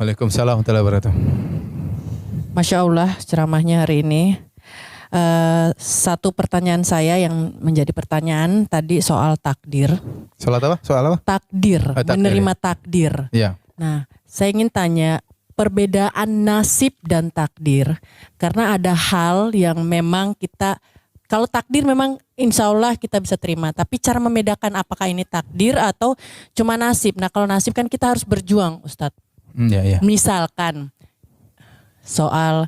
Waalaikumsalam warahmatullahi wabarakatuh. Masya Allah ceramahnya hari ini. Satu pertanyaan saya yang menjadi pertanyaan tadi soal takdir. Soal apa? Soal apa? Takdir, Takdir, menerima takdir. Iya. Nah, saya ingin tanya perbedaan nasib dan takdir. Karena ada hal yang memang kita, kalau takdir memang insya Allah kita bisa terima. Tapi cara membedakan apakah ini takdir atau cuma nasib. Nah kalau nasib kan kita harus berjuang Ustadz. Iya. Misalkan soal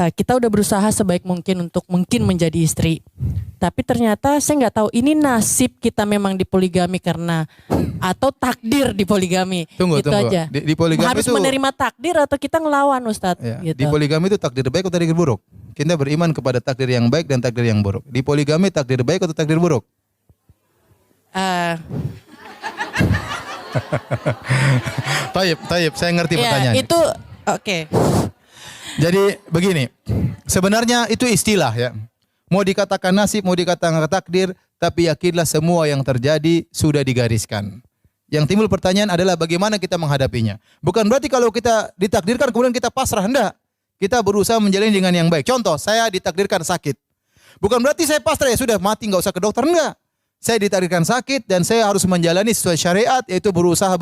kita udah berusaha sebaik mungkin untuk mungkin menjadi istri. Tapi ternyata saya nggak tahu ini nasib kita memang dipoligami karena atau takdir dipoligami. Tunggu. Aja. Di poligami harus itu menerima takdir atau kita ngelawan Ustadz. ya, Gitu. di poligami itu takdir baik atau takdir buruk? Kita beriman kepada takdir yang baik dan takdir yang buruk. Di poligami takdir baik atau takdir buruk? Taib, saya ngerti pertanyaan. Itu oke. Jadi begini, sebenarnya itu istilah ya. Mau dikatakan nasib, mau dikatakan takdir, tapi yakinlah semua yang terjadi sudah digariskan. Yang timbul pertanyaan adalah bagaimana kita menghadapinya. Bukan berarti kalau kita ditakdirkan kemudian kita pasrah, enggak. Kita berusaha menjalani dengan yang baik. Contoh, saya ditakdirkan sakit. Bukan berarti saya pasrah, ya sudah mati nggak usah ke dokter, enggak. Saya ditakdirkan sakit dan saya harus menjalani sesuai syariat, yaitu berusaha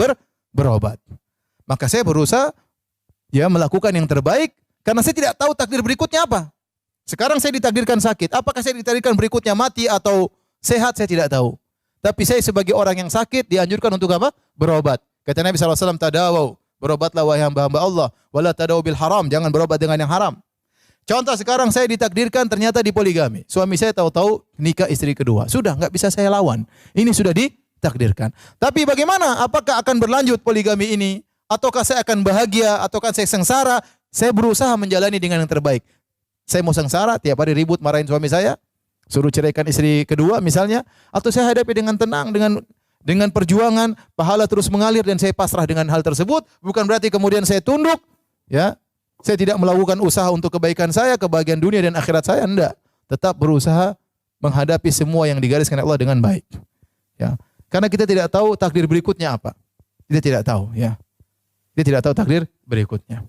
berobat. Maka saya berusaha ya melakukan yang terbaik karena saya tidak tahu takdir berikutnya apa. Sekarang saya ditakdirkan sakit. Apakah saya ditakdirkan berikutnya mati atau sehat, saya tidak tahu. Tapi saya sebagai orang yang sakit dianjurkan untuk apa? Berobat. Kata Nabi SAW, tadawau. Berobatlah wahai hamba-hamba Allah. Wala tadawu bil haram. Jangan berobat dengan yang haram. Contoh sekarang saya ditakdirkan ternyata dipoligami. Suami saya tahu-tahu nikah istri kedua. Sudah, nggak bisa saya lawan. Ini sudah ditakdirkan. Tapi bagaimana? Apakah akan berlanjut poligami ini? Ataukah saya akan bahagia? Ataukah saya sengsara? Saya berusaha menjalani dengan yang terbaik. Saya mau sengsara, tiap hari ribut marahin suami saya. Suruh ceraikan istri kedua misalnya. Atau saya hadapi dengan tenang, dengan perjuangan. Pahala terus mengalir dan saya pasrah dengan hal tersebut. Bukan berarti kemudian saya tunduk. Ya. Saya tidak melakukan usaha untuk kebaikan saya, kebahagiaan dunia dan akhirat saya, enggak. Tetap berusaha menghadapi semua yang digariskan Allah dengan baik. Ya. Karena kita tidak tahu takdir berikutnya apa. Kita tidak tahu, ya. Kita tidak tahu takdir berikutnya.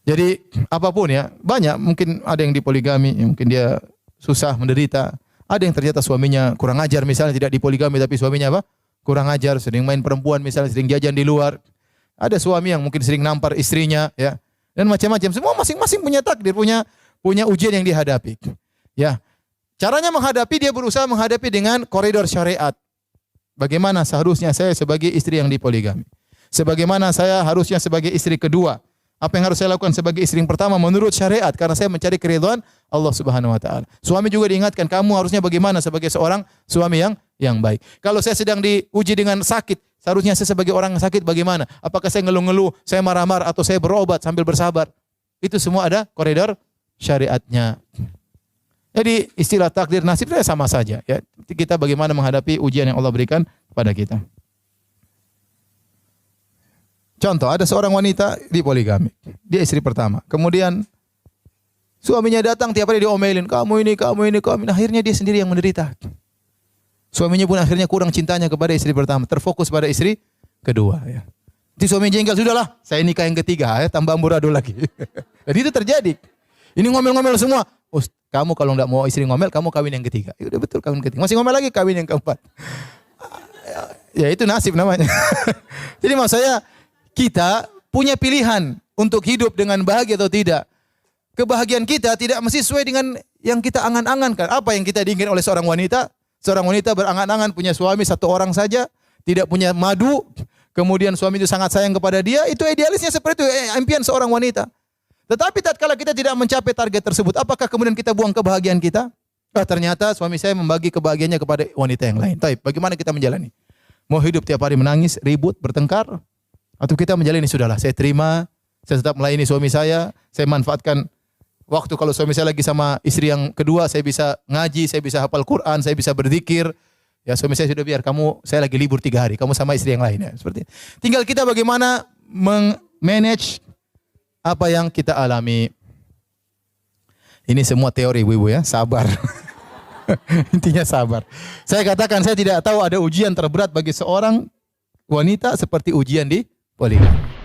Jadi apapun ya, banyak mungkin ada yang dipoligami, mungkin dia susah menderita. Ada yang ternyata suaminya kurang ajar misalnya tidak dipoligami tapi suaminya apa? Kurang ajar, sering main perempuan misalnya, sering jajan di luar. Ada suami yang mungkin sering nampar istrinya, ya. Dan macam-macam. Semua masing-masing punya takdir, punya ujian yang dihadapi. Ya. Caranya menghadapi, dia berusaha menghadapi dengan koridor syariat. Bagaimana seharusnya saya sebagai istri yang dipoligami? Sebagaimana saya harusnya sebagai istri kedua? Apa yang harus saya lakukan sebagai istri yang pertama menurut syariat? Karena saya mencari keridhaan Allah Subhanahu wa taala. Suami juga diingatkan, kamu harusnya bagaimana sebagai seorang suami yang baik. Kalau saya sedang diuji dengan sakit, seharusnya saya sebagai orang yang sakit bagaimana? Apakah saya ngeluh-ngeluh, saya marah-marah atau saya berobat sambil bersabar? Itu semua ada koridor syariatnya. Jadi istilah takdir nasib itu sama saja, ya. Kita bagaimana menghadapi ujian yang Allah berikan kepada kita. Contoh, ada seorang wanita dipoligami. Dia istri pertama. Kemudian suaminya datang tiap hari diomelin, kamu ini. Akhirnya dia sendiri yang menderita. Suaminya pun akhirnya kurang cintanya kepada istri pertama, terfokus pada istri kedua, ya. Jadi suami jengkel, sudahlah, saya nikah yang ketiga, ya, tambah amburadul lagi. Jadi itu terjadi. Ini ngomel-ngomel semua. Kamu kalau enggak mau istri ngomel, kamu kawin yang ketiga. Ya udah betul, kawin ketiga. Masih ngomel lagi, kawin yang keempat. Ya itu nasib namanya. Jadi maksud saya, kita punya pilihan untuk hidup dengan bahagia atau tidak. Kebahagiaan kita tidak mesti sesuai dengan yang kita angan-angankan. Apa yang kita diinginkan oleh seorang wanita? Seorang wanita berangan-angan punya suami satu orang saja, tidak punya madu, kemudian suami itu sangat sayang kepada dia, itu idealisnya seperti itu, impian seorang wanita. Tetapi tatkala kita tidak mencapai target tersebut, apakah kemudian kita buang kebahagiaan kita? Ternyata suami saya membagi kebahagiaannya kepada wanita yang lain. Taib, bagaimana kita menjalani? Mau hidup tiap hari menangis, ribut, bertengkar? Atau kita menjalani, sudahlah, saya terima, saya tetap melayani suami saya manfaatkan waktu kalau suami saya lagi sama istri yang kedua, saya bisa ngaji, saya bisa hafal Quran, saya bisa berzikir. Ya suami saya sudah biar saya lagi libur 3 hari, kamu sama istri yang lain, ya. Seperti itu. Tinggal kita bagaimana manage apa yang kita alami. Ini semua teori ibu-ibu, ya, sabar. Intinya sabar. Saya katakan saya tidak tahu ada ujian terberat bagi seorang wanita seperti ujian di poligami.